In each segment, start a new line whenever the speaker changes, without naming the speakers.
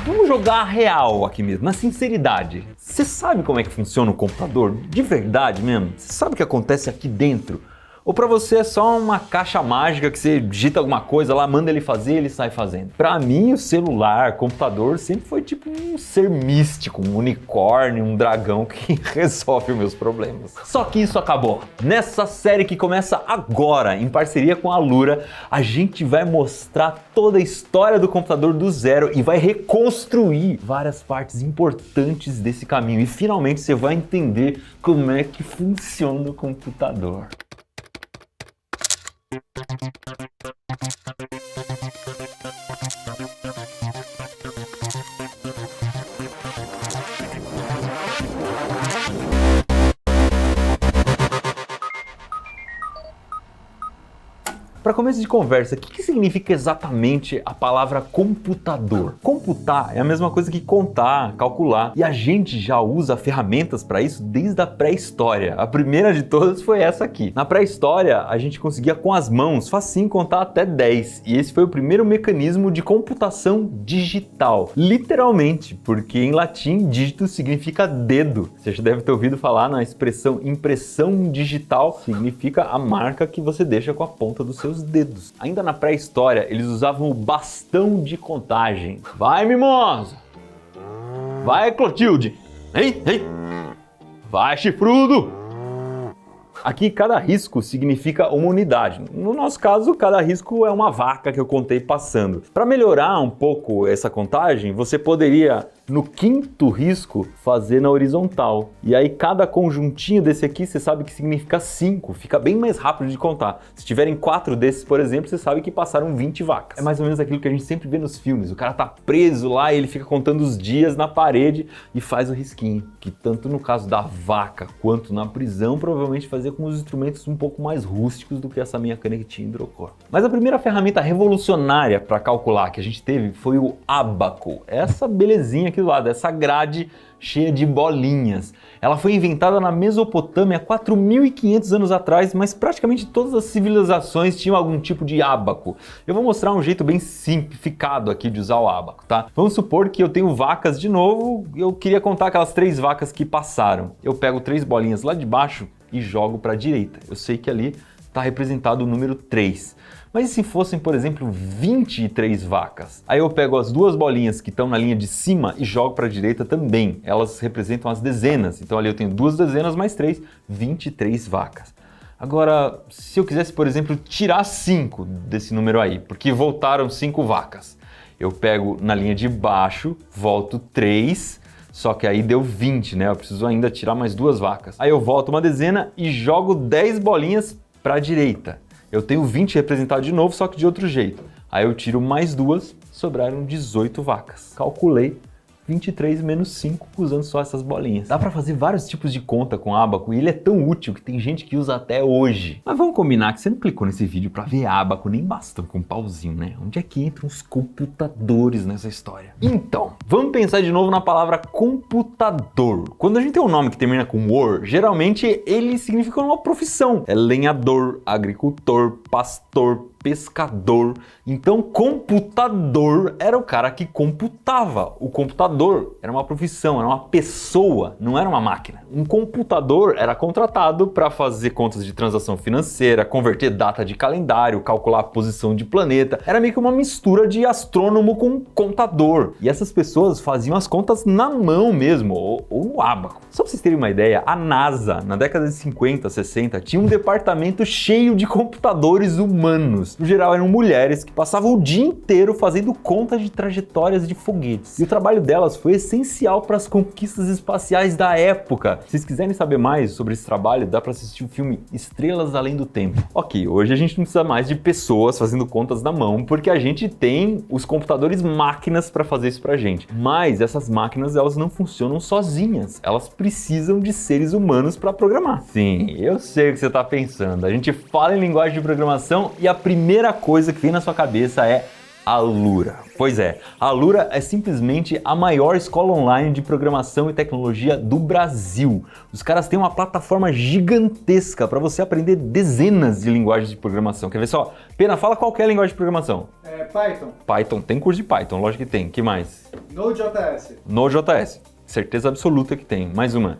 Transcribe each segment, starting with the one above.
Vamos jogar a real aqui mesmo, na sinceridade. Você sabe como é que funciona o computador? De verdade mesmo? Você sabe o que acontece aqui dentro? Ou pra você é só uma caixa mágica que você digita alguma coisa lá, manda ele fazer e ele sai fazendo? Pra mim, o celular, computador, sempre foi tipo um ser místico, um unicórnio, um dragão que resolve os meus problemas. Só que isso acabou. Nessa série que começa agora, em parceria com a Alura, a gente vai mostrar toda a história do computador do zero e vai reconstruir várias partes importantes desse caminho. E finalmente você vai entender como é que funciona o computador. Para começo de conversa, o que significa exatamente a palavra computador? Computar é a mesma coisa que contar, calcular, e a gente já usa ferramentas para isso desde a pré-história. A primeira de todas foi essa aqui. Na pré-história, a gente conseguia com as mãos, facinho, contar até 10, e esse foi o primeiro mecanismo de computação digital. Literalmente, porque em latim, dígito significa dedo. Você já deve ter ouvido falar na expressão impressão digital, significa a marca que você deixa com a ponta dos seus dedos. Ainda na pré-história, eles usavam o bastão de contagem. Vai, mimosa! Vai, Clotilde! Ei, ei! Vai, chifrudo! Aqui, cada risco significa uma unidade. No nosso caso, cada risco é uma vaca que eu contei passando. Para melhorar um pouco essa contagem, você poderia, no quinto risco, fazer na horizontal. E aí, cada conjuntinho desse aqui, você sabe que significa 5. Fica bem mais rápido de contar. Se tiverem 4 desses, por exemplo, você sabe que passaram 20 vacas. É mais ou menos aquilo que a gente sempre vê nos filmes. O cara tá preso lá e ele fica contando os dias na parede e faz o risquinho. Que tanto no caso da vaca quanto na prisão, provavelmente fazia com os instrumentos um pouco mais rústicos do que essa minha canetinha hidrocor. Mas a primeira ferramenta revolucionária para calcular que a gente teve foi o ábaco. Essa belezinha aqui do lado, essa grade cheia de bolinhas. Ela foi inventada na Mesopotâmia 4.500 anos atrás, mas praticamente todas as civilizações tinham algum tipo de ábaco. Eu vou mostrar um jeito bem simplificado aqui de usar o ábaco, tá? Vamos supor que eu tenho vacas de novo, eu queria contar aquelas 3 vacas que passaram. Eu pego 3 bolinhas lá de baixo e jogo para a direita. Eu sei que ali está representado o número 3. Mas e se fossem, por exemplo, 23 vacas? Aí eu pego as 2 bolinhas que estão na linha de cima e jogo para a direita também. Elas representam as dezenas. Então ali eu tenho 2 dezenas mais 3, 23 vacas. Agora, se eu quisesse, por exemplo, tirar 5 desse número aí, porque voltaram 5 vacas, eu pego na linha de baixo, volto 3, só que aí deu 20, né? Eu preciso ainda tirar mais 2 vacas. Aí eu volto uma dezena e jogo 10 bolinhas para a direita. Eu tenho 20 representado de novo, só que de outro jeito. Aí eu tiro mais 2, sobraram 18 vacas. Calculei 23 menos 5 usando só essas bolinhas. Dá para fazer vários tipos de conta com ábaco e ele é tão útil que tem gente que usa até hoje. Mas vamos combinar que você não clicou nesse vídeo para ver ábaco, nem basta com um pauzinho, né? Onde é que entram os computadores nessa história? Então, vamos pensar de novo na palavra computador. Quando a gente tem um nome que termina com "or", geralmente ele significa uma profissão. É lenhador, agricultor, pastor, pescador. Então, computador era o cara que computava. O computador era uma profissão, era uma pessoa, não era uma máquina. Um computador era contratado para fazer contas de transação financeira, converter data de calendário, calcular a posição de planeta. Era meio que uma mistura de astrônomo com contador. E essas pessoas faziam as contas na mão mesmo, ou no ábaco. Só para vocês terem uma ideia, a NASA, na década de 50, 60, tinha um departamento cheio de computadores humanos. No geral, eram mulheres que passavam o dia inteiro fazendo conta de trajetórias de foguetes. E o trabalho delas foi essencial para as conquistas espaciais da época. Se vocês quiserem saber mais sobre esse trabalho, dá para assistir o filme Estrelas Além do Tempo. Ok, hoje a gente não precisa mais de pessoas fazendo contas na mão, porque a gente tem os computadores máquinas para fazer isso pra gente. Mas essas máquinas, elas não funcionam sozinhas. Elas precisam de seres humanos para programar. Sim, eu sei o que você está pensando. A gente fala em linguagem de programação e a primeira coisa que vem na sua cabeça é Alura. Pois é, a Alura é simplesmente a maior escola online de programação e tecnologia do Brasil. Os caras têm uma plataforma gigantesca para você aprender dezenas de linguagens de programação. Quer ver só? Pena, fala qual que é a linguagem de programação.
Python.
Python, tem curso de Python, lógico que tem. Que mais?
Node.js.
Node.js, certeza absoluta que tem. Mais uma.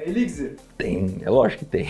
Elixir.
Tem, é lógico que tem.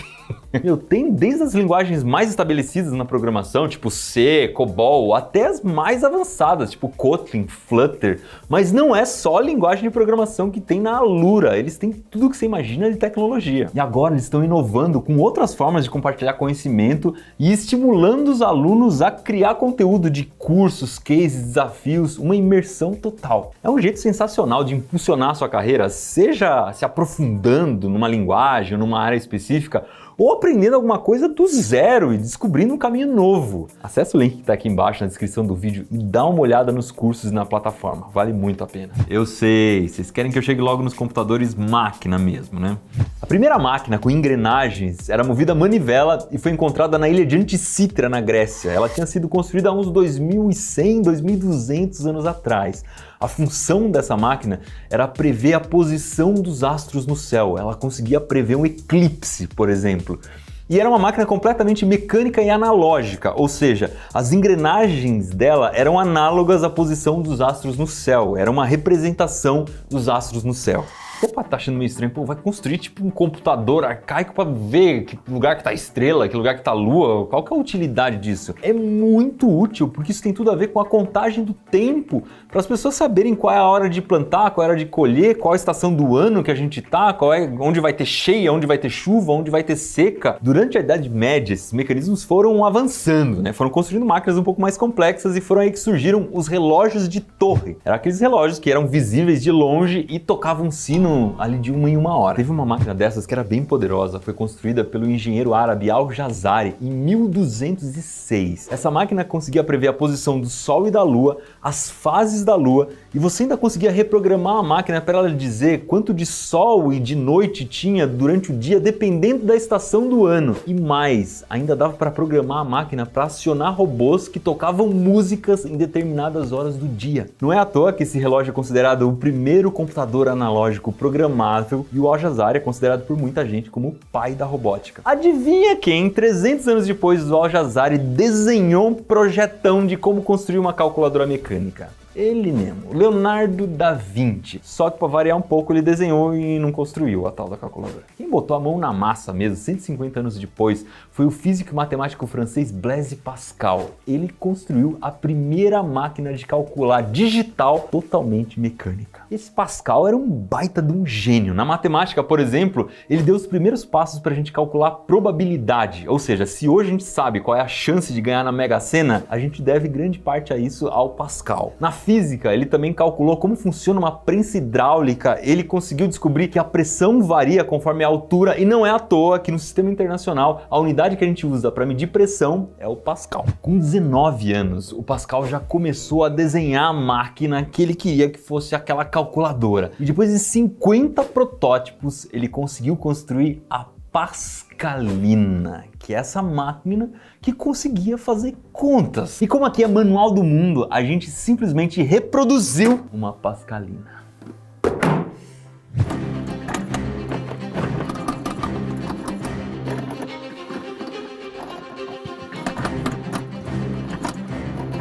Tem desde as linguagens mais estabelecidas na programação, tipo C, COBOL, até as mais avançadas, tipo Kotlin, Flutter. Mas não é só a linguagem de programação que tem na Alura, eles têm tudo que você imagina de tecnologia. E agora eles estão inovando com outras formas de compartilhar conhecimento e estimulando os alunos a criar conteúdo de cursos, cases, desafios, uma imersão total. É um jeito sensacional de impulsionar a sua carreira, seja se aprofundando numa linguagem ou numa área específica, ou aprendendo alguma coisa do zero e descobrindo um caminho novo. Acesse o link que está aqui embaixo na descrição do vídeo e dá uma olhada nos cursos na plataforma, vale muito a pena. Eu sei, vocês querem que eu chegue logo nos computadores máquina mesmo, né? A primeira máquina com engrenagens era movida a manivela e foi encontrada na ilha de Anticítra, na Grécia. Ela tinha sido construída há uns 2100, 2200 anos atrás. A função dessa máquina era prever a posição dos astros no céu. Ela conseguia prever um eclipse, por exemplo. E era uma máquina completamente mecânica e analógica, ou seja, as engrenagens dela eram análogas à posição dos astros no céu. Era uma representação dos astros no céu. Opa, tá achando meio estranho, pô, vai construir tipo um computador arcaico para ver que lugar que tá a estrela, que lugar que tá a lua, qual que é a utilidade disso? É muito útil, porque isso tem tudo a ver com a contagem do tempo, para as pessoas saberem qual é a hora de plantar, qual é a hora de colher, qual é a estação do ano que a gente tá, onde vai ter cheia, onde vai ter chuva, onde vai ter seca. Durante a Idade Média, esses mecanismos foram avançando, né? Foram construindo máquinas um pouco mais complexas e foram aí que surgiram os relógios de torre. Eram aqueles relógios que eram visíveis de longe e tocavam um sino ali de uma em uma hora. Teve uma máquina dessas que era bem poderosa, foi construída pelo engenheiro árabe Al-Jazari em 1206. Essa máquina conseguia prever a posição do Sol e da Lua, as fases da Lua, e você ainda conseguia reprogramar a máquina para ela dizer quanto de sol e de noite tinha durante o dia, dependendo da estação do ano. E mais, ainda dava para programar a máquina para acionar robôs que tocavam músicas em determinadas horas do dia. Não é à toa que esse relógio é considerado o primeiro computador analógico programável e o Al-Jazari é considerado por muita gente como o pai da robótica. Adivinha quem, 300 anos depois, o Al-Jazari desenhou um projetão de como construir uma calculadora mecânica? Ele mesmo, Leonardo da Vinci. Só que para variar um pouco ele desenhou e não construiu a tal da calculadora. Quem botou a mão na massa mesmo, 150 anos depois, foi o físico e matemático francês Blaise Pascal. Ele construiu a primeira máquina de calcular digital totalmente mecânica. Esse Pascal era um baita de um gênio. Na matemática, por exemplo, ele deu os primeiros passos para a gente calcular probabilidade. Ou seja, se hoje a gente sabe qual é a chance de ganhar na Mega Sena, a gente deve grande parte a isso ao Pascal. Na física, ele também calculou como funciona uma prensa hidráulica. Ele conseguiu descobrir que a pressão varia conforme a altura e não é à toa que no sistema internacional a unidade que a gente usa para medir pressão é o Pascal. Com 19 anos, o Pascal já começou a desenhar a máquina que ele queria que fosse aquela calculadora. E depois de 50 protótipos, ele conseguiu construir a Pascalina, que é essa máquina que conseguia fazer contas. E como aqui é manual do mundo, a gente simplesmente reproduziu uma Pascalina.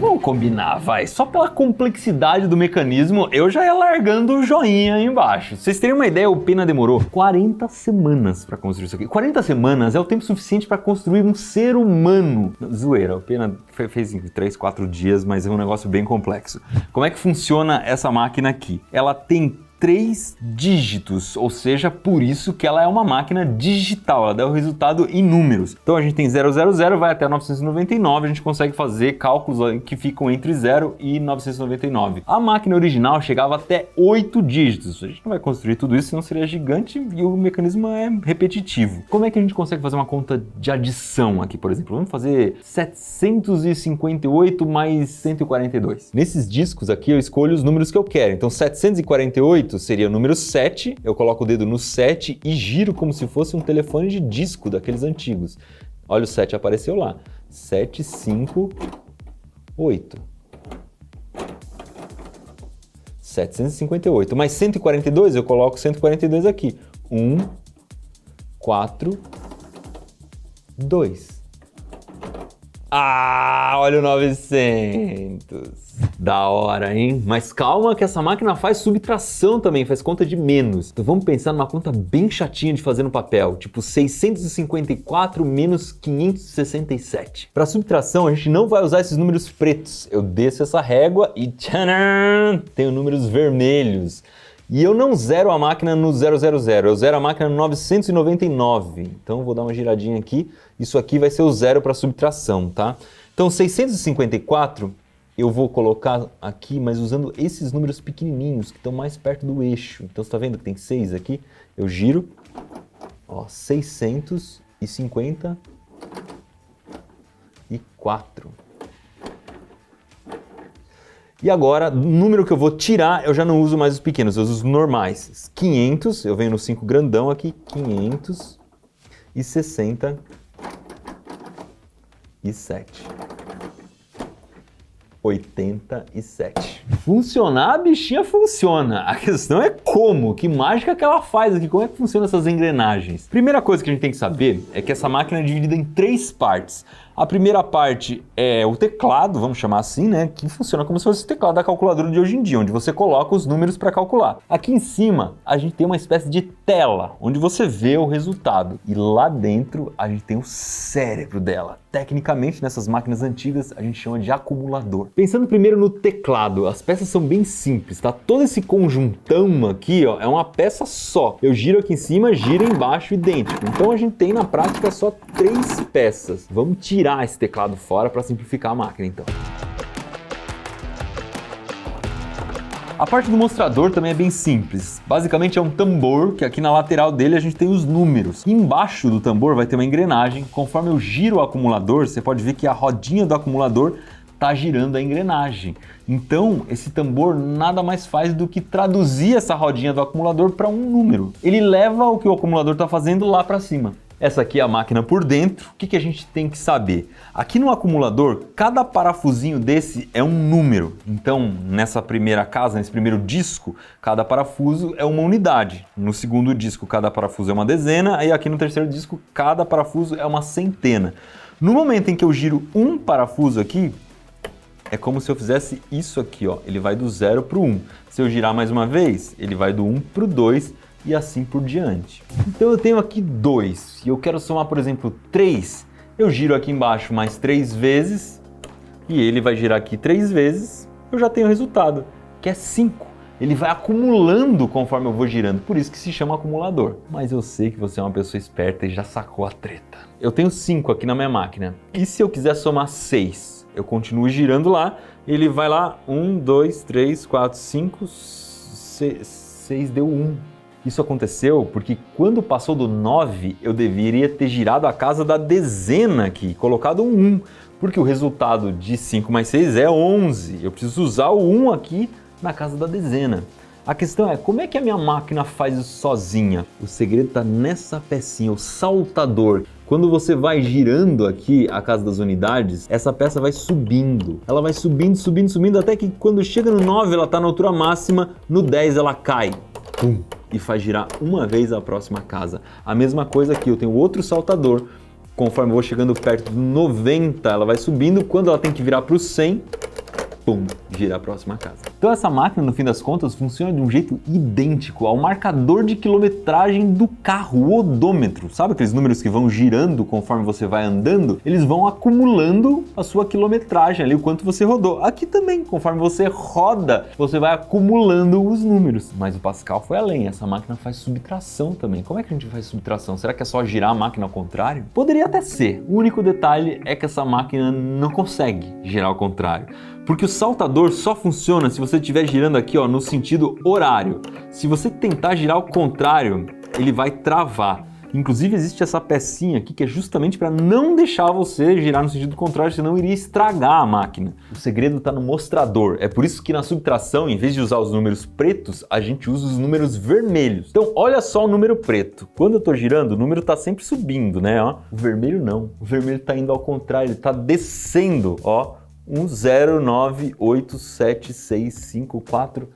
Vamos combinar, vai. Só pela complexidade do mecanismo, eu já ia largando o joinha aí embaixo. Pra vocês terem uma ideia, o Pena demorou 40 semanas para construir isso aqui. 40 semanas é o tempo suficiente para construir um ser humano. Zoeira, o Pena fez em 3, 4 dias, mas é um negócio bem complexo. Como é que funciona essa máquina aqui? Ela tem 3 dígitos, ou seja, por isso que ela é uma máquina digital, ela dá o resultado em números. Então a gente tem 000, vai até 999, a gente consegue fazer cálculos que ficam entre 0 e 999. A máquina original chegava até 8 dígitos, a gente não vai construir tudo isso, senão seria gigante e o mecanismo é repetitivo. Como é que a gente consegue fazer uma conta de adição aqui, por exemplo? Vamos fazer 758 mais 142. Nesses discos aqui eu escolho os números que eu quero, então 748 seria o número 7, eu coloco o dedo no 7 e giro como se fosse um telefone de disco daqueles antigos. Olha, o 7 apareceu lá. 758. 758. Mais 142, eu coloco 142 aqui. 1, 4, 2. Ah, olha o 900. Da hora, hein? Mas calma que essa máquina faz subtração também, faz conta de menos. Então vamos pensar numa conta bem chatinha de fazer no papel, tipo 654 menos 567. Para subtração, a gente não vai usar esses números pretos. Eu desço essa régua e tcharam! Tenho números vermelhos. E eu não zero a máquina no 000, eu zero a máquina no 999. Então vou dar uma giradinha aqui. Isso aqui vai ser o zero para subtração, tá? Então 654 eu vou colocar aqui, mas usando esses números pequenininhos que estão mais perto do eixo. Então você tá vendo que tem 6 aqui? Eu giro, ó, 654. E agora, número que eu vou tirar, eu já não uso mais os pequenos, eu uso os normais. 500, eu venho no 5 grandão aqui, 567. 87. Funcionar, a bichinha funciona. A questão é como, que mágica que ela faz aqui, como é que funcionam essas engrenagens. Primeira coisa que a gente tem que saber é que essa máquina é dividida em 3 partes. A primeira parte é o teclado, vamos chamar assim, né? Que funciona como se fosse o teclado da calculadora de hoje em dia, onde você coloca os números para calcular. Aqui em cima, a gente tem uma espécie de tela, onde você vê o resultado. E lá dentro, a gente tem o cérebro dela. Tecnicamente, nessas máquinas antigas, a gente chama de acumulador. Pensando primeiro no teclado, as peças são bem simples, tá? Todo esse conjuntão aqui, ó, é uma peça só. Eu giro aqui em cima, giro embaixo, idêntico. Então a gente tem na prática só 3 peças. Vamos tirar esse teclado fora para simplificar a máquina, então. A parte do mostrador também é bem simples. Basicamente é um tambor, que aqui na lateral dele a gente tem os números. Embaixo do tambor vai ter uma engrenagem. Conforme eu giro o acumulador, você pode ver que a rodinha do acumulador está girando a engrenagem. Então, esse tambor nada mais faz do que traduzir essa rodinha do acumulador para um número. Ele leva o que o acumulador está fazendo lá para cima. Essa aqui é a máquina por dentro. O que a gente tem que saber? Aqui no acumulador, cada parafusinho desse é um número. Então, nessa primeira casa, nesse primeiro disco, cada parafuso é uma unidade. No segundo disco, cada parafuso é uma dezena. E aqui no terceiro disco, cada parafuso é uma centena. No momento em que eu giro um parafuso aqui, é como se eu fizesse isso aqui, ó. Ele vai do 0 para o 1. Se eu girar mais uma vez, ele vai do 1 para o 2 e assim por diante. Então eu tenho aqui 2 e eu quero somar, por exemplo, 3. Eu giro aqui embaixo mais 3 vezes e ele vai girar aqui 3 vezes. Eu já tenho o resultado, que é 5. Ele vai acumulando conforme eu vou girando, por isso que se chama acumulador. Mas eu sei que você é uma pessoa esperta e já sacou a treta. Eu tenho 5 aqui na minha máquina. E se eu quiser somar 6? Eu continuo girando lá, ele vai lá, 1, 2, 3, 4, 5, 6, deu 1. Isso aconteceu porque quando passou do 9, eu deveria ter girado a casa da dezena aqui, colocado um 1, porque o resultado de 5 mais 6 é 11. Eu preciso usar o 1 aqui na casa da dezena. A questão é, como é que a minha máquina faz isso sozinha? O segredo está nessa pecinha, o saltador. Quando você vai girando aqui a casa das unidades, essa peça vai subindo. Ela vai subindo, subindo, subindo, até que quando chega no 9 ela está na altura máxima, no 10 ela cai. Pum, e faz girar uma vez a próxima casa. A mesma coisa aqui, eu tenho outro saltador. Conforme eu vou chegando perto do 90, ela vai subindo. Quando ela tem que virar para o 100, pum, gira a próxima casa. Então essa máquina, no fim das contas, funciona de um jeito idêntico ao marcador de quilometragem do carro, o odômetro. Sabe aqueles números que vão girando conforme você vai andando? Eles vão acumulando a sua quilometragem ali, o quanto você rodou. Aqui também, conforme você roda, você vai acumulando os números. Mas o Pascal foi além, essa máquina faz subtração também. Como é que a gente faz subtração? Será que é só girar a máquina ao contrário? Poderia até ser. O único detalhe é que essa máquina não consegue girar ao contrário. Porque o saltador só funciona se você estiver girando aqui, ó, no sentido horário. Se você tentar girar ao contrário, ele vai travar. Inclusive existe essa pecinha aqui que é justamente para não deixar você girar no sentido contrário, senão iria estragar a máquina. O segredo está no mostrador. É por isso que na subtração, em vez de usar os números pretos, a gente usa os números vermelhos. Então olha só o número preto. Quando eu estou girando, o número está sempre subindo, né? Ó. O vermelho não. O vermelho está indo ao contrário, ele está descendo, ó. 10987654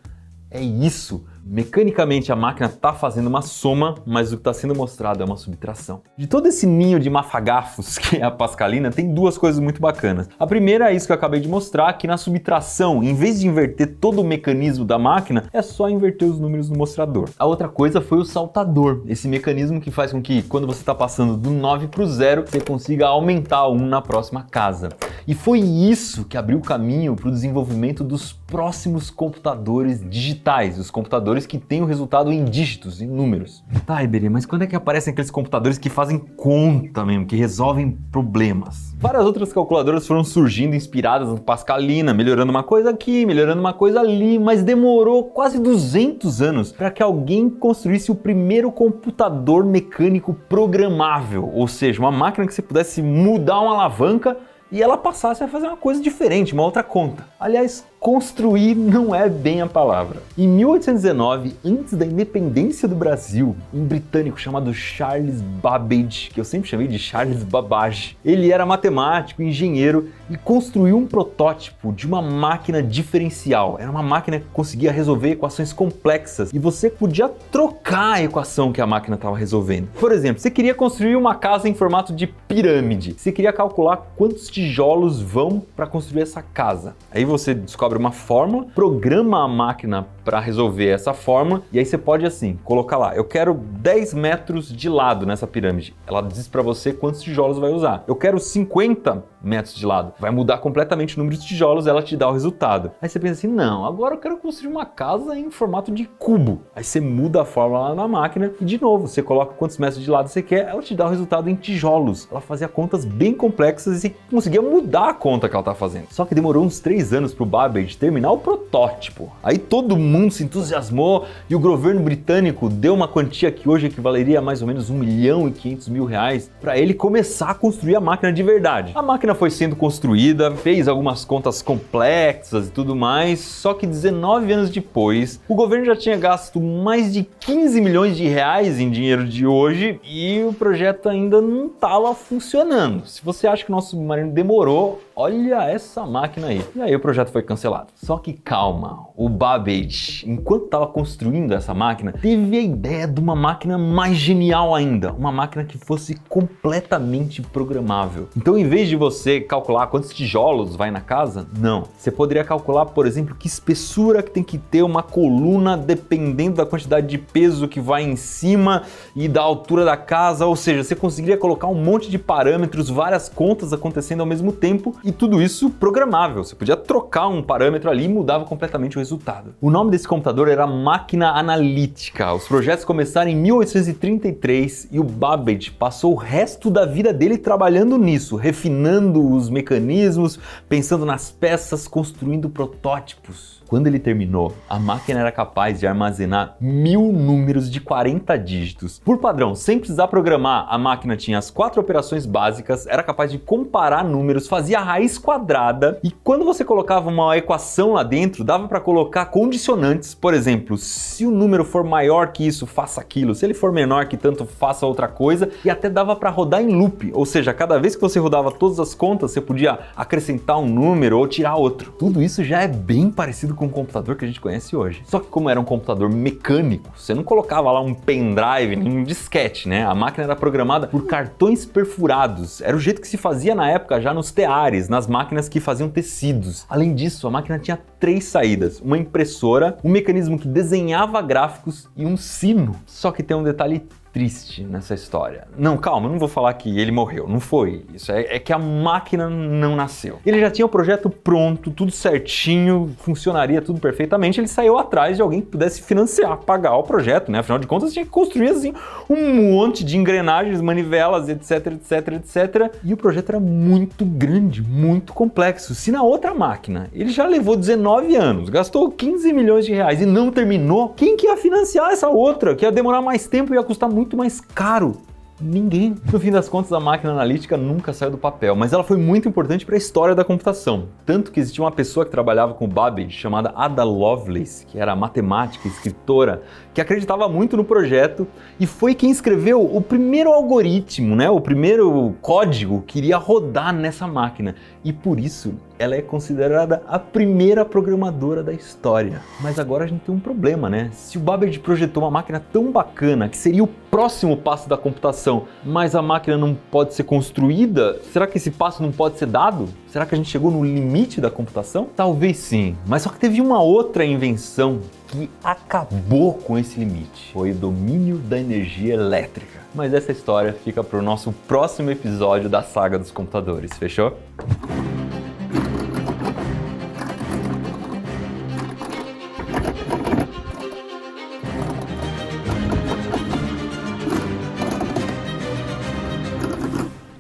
É isso. Mecanicamente a máquina está fazendo uma soma, mas o que está sendo mostrado é uma subtração. De todo esse ninho de mafagafos que é a Pascalina, tem duas coisas muito bacanas. A primeira é isso que eu acabei de mostrar, que na subtração, em vez de inverter todo o mecanismo da máquina, é só inverter os números no mostrador. A outra coisa foi o saltador, esse mecanismo que faz com que quando você está passando do 9 para o 0, você consiga aumentar 1 na próxima casa. E foi isso que abriu o caminho para o desenvolvimento dos próximos computadores digitais, os computadores que têm o resultado em dígitos, em números. Tá, Iberê, mas quando é que aparecem aqueles computadores que fazem conta mesmo, que resolvem problemas? Várias outras calculadoras foram surgindo inspiradas na Pascalina, melhorando uma coisa aqui, melhorando uma coisa ali, mas demorou quase 200 anos para que alguém construísse o primeiro computador mecânico programável, ou seja, uma máquina que você pudesse mudar uma alavanca e ela passasse a fazer uma coisa diferente, uma outra conta. Aliás, construir não é bem a palavra. Em 1819, antes da independência do Brasil, um britânico chamado Charles Babbage, que eu sempre chamei de Charles Babbage, ele era matemático, engenheiro e construiu um protótipo de uma máquina diferencial. Era uma máquina que conseguia resolver equações complexas e você podia trocar a equação que a máquina estava resolvendo. Por exemplo, você queria construir uma casa em formato de pirâmide. Você queria calcular quantos tijolos vão para construir essa casa. Aí você descobre uma fórmula, programa a máquina para resolver essa fórmula e aí você pode assim, colocar lá, eu quero 10 metros de lado nessa pirâmide. Ela diz para você quantos tijolos vai usar. Eu quero 50 metros de lado. Vai mudar completamente o número de tijolos, ela te dá o resultado. Aí você pensa assim, não, agora eu quero construir uma casa em formato de cubo. Aí você muda a fórmula lá na máquina e de novo, você coloca quantos metros de lado você quer, ela te dá o resultado em tijolos. Ela fazia contas bem complexas e você conseguia mudar a conta que ela tá fazendo. Só que demorou uns 3 anos pro Babbage terminar o protótipo. Aí todo mundo se entusiasmou e o governo britânico deu uma quantia que hoje equivaleria a mais ou menos R$1.500.000 para ele começar a construir a máquina de verdade. A máquina foi sendo construída, fez algumas contas complexas e tudo mais, só que 19 anos depois, o governo já tinha gasto mais de 15 milhões de reais em dinheiro de hoje e o projeto ainda não estava funcionando. Se você acha que o nosso submarino demorou, olha essa máquina aí. E aí o projeto foi cancelado. Só que calma, o Babbage, enquanto estava construindo essa máquina, teve a ideia de uma máquina mais genial ainda, uma máquina que fosse completamente programável. Então, em vez de você calcular quantos tijolos vai na casa, não. Você poderia calcular, por exemplo, que espessura que tem que ter uma coluna dependendo da quantidade de peso que vai em cima e da altura da casa, ou seja, você conseguiria colocar um monte de parâmetros, várias contas acontecendo ao mesmo tempo e tudo isso programável. Você podia trocar um parâmetro ali e mudava completamente o resultado. O nome desse computador era Máquina Analítica. Os projetos começaram em 1833 e o Babbage passou o resto da vida dele trabalhando nisso, refinando os mecanismos, pensando nas peças, construindo protótipos. Quando ele terminou, a máquina era capaz de armazenar 1000 números de 40 dígitos. Por padrão, sem precisar programar, a máquina tinha as 4 operações básicas, era capaz de comparar números, fazia a raiz quadrada e quando você colocava uma equação lá dentro, dava para colocar condicionantes. Por exemplo, se o número for maior que isso, faça aquilo. Se ele for menor que tanto, faça outra coisa. E até dava para rodar em loop, ou seja, cada vez que você rodava todas as contas, você podia acrescentar um número ou tirar outro. Tudo isso já é bem parecido com o computador que a gente conhece hoje. Só que como era um computador mecânico, você não colocava lá um pendrive, nem um disquete, né? A máquina era programada por cartões perfurados. Era o jeito que se fazia na época já nos teares, nas máquinas que faziam tecidos. Além disso, a máquina tinha 3 saídas, uma impressora, um mecanismo que desenhava gráficos e um sino. Só que tem um detalhe triste nessa história. Não, calma, não vou falar que ele morreu, não foi isso, é que a máquina não nasceu. Ele já tinha o projeto pronto, tudo certinho, funcionaria tudo perfeitamente, ele saiu atrás de alguém que pudesse financiar, pagar o projeto, né? Afinal de contas, tinha que construir assim um monte de engrenagens, manivelas, etc, etc, etc. E o projeto era muito grande, muito complexo. Se na outra máquina ele já levou 19 anos, gastou 15 milhões de reais e não terminou, quem que ia financiar essa outra? Que ia demorar mais tempo e ia custar muito mais caro? Ninguém. No fim das contas, a máquina analítica nunca saiu do papel, mas ela foi muito importante para a história da computação. Tanto que existia uma pessoa que trabalhava com o Babbage, chamada Ada Lovelace, que era matemática, escritora, que acreditava muito no projeto e foi quem escreveu o primeiro algoritmo, né? O primeiro código que iria rodar nessa máquina. E por isso, ela é considerada a primeira programadora da história. Mas agora a gente tem um problema, né? Se o Babbage projetou uma máquina tão bacana, que seria o próximo passo da computação, mas a máquina não pode ser construída, será que esse passo não pode ser dado? Será que a gente chegou no limite da computação? Talvez sim, mas só que teve uma outra invenção que acabou com esse limite. Foi o domínio da energia elétrica. Mas essa história fica para o nosso próximo episódio da saga dos computadores, fechou?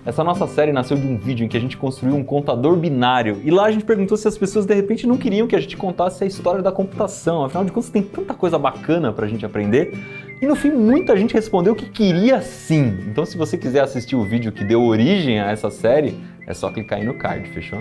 Essa nossa série nasceu de um vídeo em que a gente construiu um contador binário e lá a gente perguntou se as pessoas de repente não queriam que a gente contasse a história da computação, afinal de contas tem tanta coisa bacana pra gente aprender. E no fim muita gente respondeu que queria sim. Então se você quiser assistir o vídeo que deu origem a essa série, é só clicar aí no card, fechou?